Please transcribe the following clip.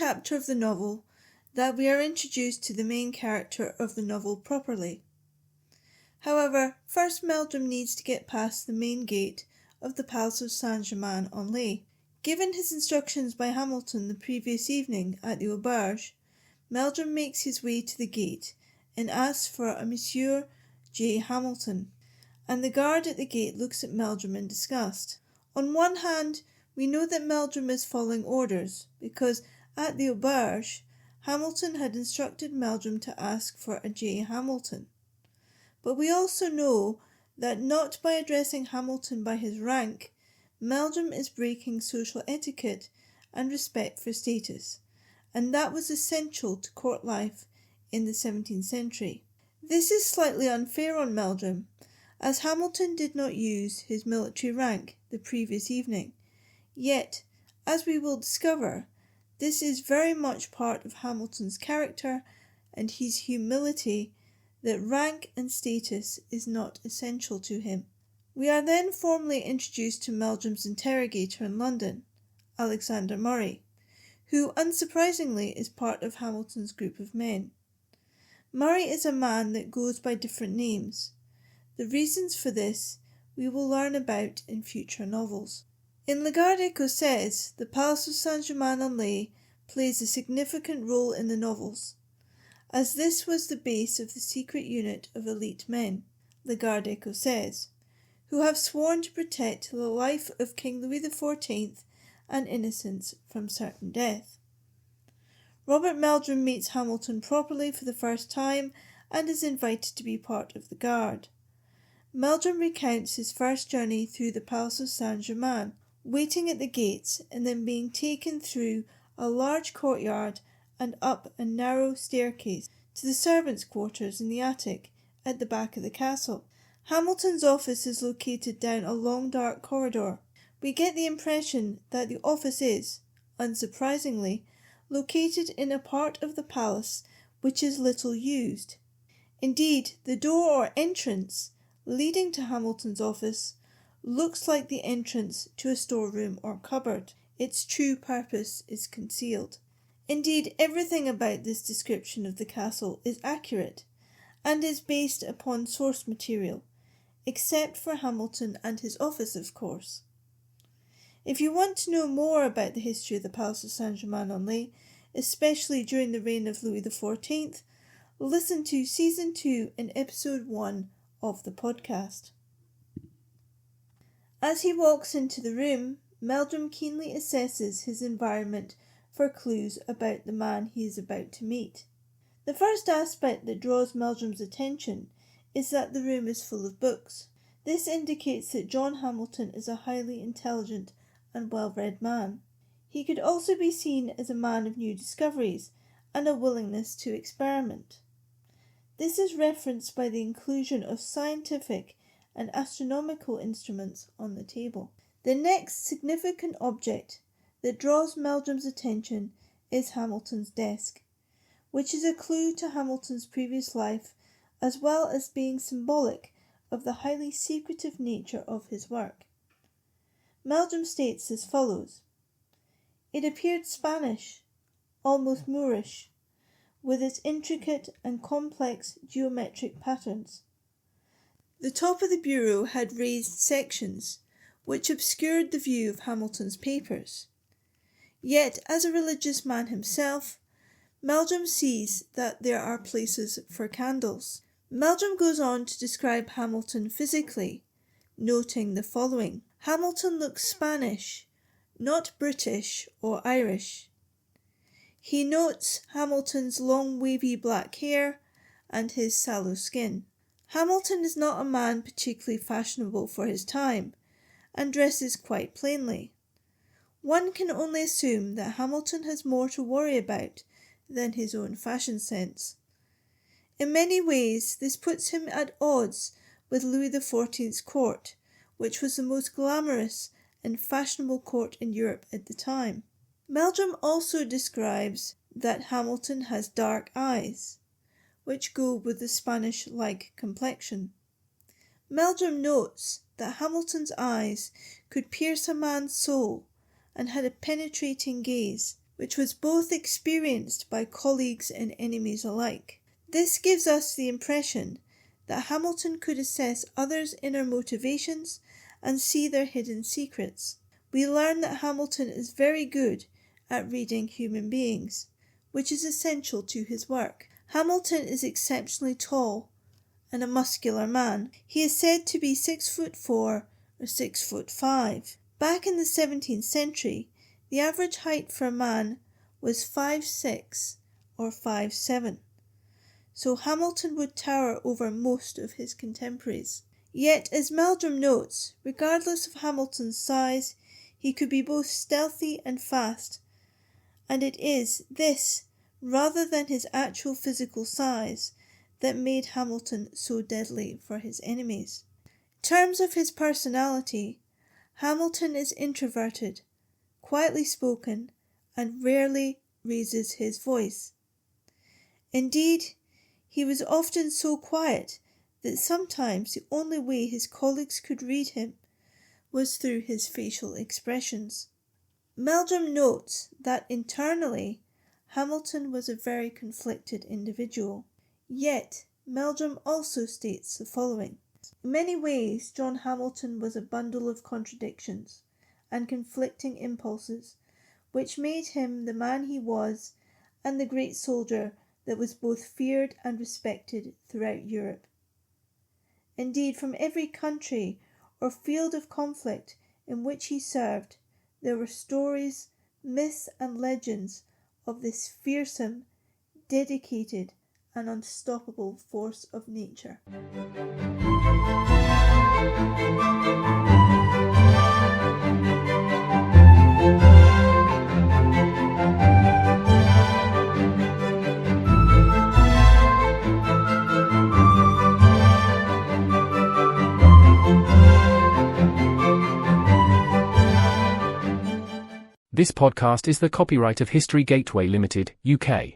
chapter of the novel that we are introduced to the main character of the novel properly. However, first Meldrum needs to get past the main gate of the Palace of Saint-Germain-en-Laye. Given his instructions by Hamilton the previous evening at the auberge, Meldrum makes his way to the gate and asks for a Monsieur J. Hamilton, and the guard at the gate looks at Meldrum in disgust. On one hand, we know that Meldrum is following orders, because at the auberge, Hamilton had instructed Meldrum to ask for a J. Hamilton. But we also know that not by addressing Hamilton by his rank, Meldrum is breaking social etiquette and respect for status, and that was essential to court life in the 17th century. This is slightly unfair on Meldrum, as Hamilton did not use his military rank the previous evening. Yet, as we will discover, this is very much part of Hamilton's character and his humility, that rank and status is not essential to him. We are then formally introduced to Meldrum's interrogator in London, Alexander Murray, who unsurprisingly is part of Hamilton's group of men. Murray is a man that goes by different names. The reasons for this we will learn about in future novels. In La Garde Écossaise, the Palace of Saint-Germain-en-Laye plays a significant role in the novels, as this was the base of the secret unit of elite men, La Garde Écossaise, who have sworn to protect the life of King Louis XIV and innocents from certain death. Robert Meldrum meets Hamilton properly for the first time and is invited to be part of the guard. Meldrum recounts his first journey through the Palace of Saint-Germain, waiting at the gates and then being taken through a large courtyard and up a narrow staircase to the servants' quarters in the attic at the back of the castle. Hamilton's office is located down a long dark corridor. We get the impression that the office is, unsurprisingly, located in a part of the palace which is little used. Indeed, the door or entrance leading to Hamilton's office looks like the entrance to a storeroom or cupboard. Its true purpose is concealed. Indeed, everything about this description of the castle is accurate and is based upon source material, except for Hamilton and his office, of course. If you want to know more about the history of the Palace of Saint-Germain-en-Laye, especially during the reign of Louis XIV, listen to Season 2 and Episode 1 of the podcast. As he walks into the room, Meldrum keenly assesses his environment for clues about the man he is about to meet. The first aspect that draws Meldrum's attention is that the room is full of books. This indicates that John Hamilton is a highly intelligent and well-read man. He could also be seen as a man of new discoveries and a willingness to experiment. This is referenced by the inclusion of scientific and astronomical instruments on the table. The next significant object that draws Meldrum's attention is Hamilton's desk, which is a clue to Hamilton's previous life as well as being symbolic of the highly secretive nature of his work. Meldrum states as follows: "It appeared Spanish, almost Moorish, with its intricate and complex geometric patterns. The top of the bureau had raised sections, which obscured the view of Hamilton's papers. Yet, as a religious man himself, Meldrum sees that there are places for candles." Meldrum goes on to describe Hamilton physically, noting the following: "Hamilton looks Spanish, not British or Irish." He notes Hamilton's long wavy black hair and his sallow skin. Hamilton is not a man particularly fashionable for his time, and dresses quite plainly. One can only assume that Hamilton has more to worry about than his own fashion sense. In many ways, this puts him at odds with Louis XIV's court, which was the most glamorous and fashionable court in Europe at the time. Meldrum also describes that Hamilton has dark eyes, which go with the Spanish-like complexion. Meldrum notes that Hamilton's eyes could pierce a man's soul and had a penetrating gaze, which was both experienced by colleagues and enemies alike. This gives us the impression that Hamilton could assess others' inner motivations and see their hidden secrets. We learn that Hamilton is very good at reading human beings, which is essential to his work. Hamilton is exceptionally tall and a muscular man. He is said to be 6'4" or 6'5". Back in the 17th century, the average height for a man was 5'6" or 5'7", so Hamilton would tower over most of his contemporaries. Yet, as Meldrum notes, regardless of Hamilton's size, he could be both stealthy and fast, and it is this, rather than his actual physical size, that made Hamilton so deadly for his enemies. In terms of his personality, Hamilton is introverted, quietly spoken, and rarely raises his voice. Indeed, he was often so quiet that sometimes the only way his colleagues could read him was through his facial expressions. Meldrum notes that internally, Hamilton was a very conflicted individual. Yet, Meldrum also states the following: in many ways, John Hamilton was a bundle of contradictions and conflicting impulses, which made him the man he was and the great soldier that was both feared and respected throughout Europe. Indeed, from every country or field of conflict in which he served, there were stories, myths, and legends of this fearsome, dedicated, and unstoppable force of nature. This podcast is the copyright of History Gateway Limited, UK.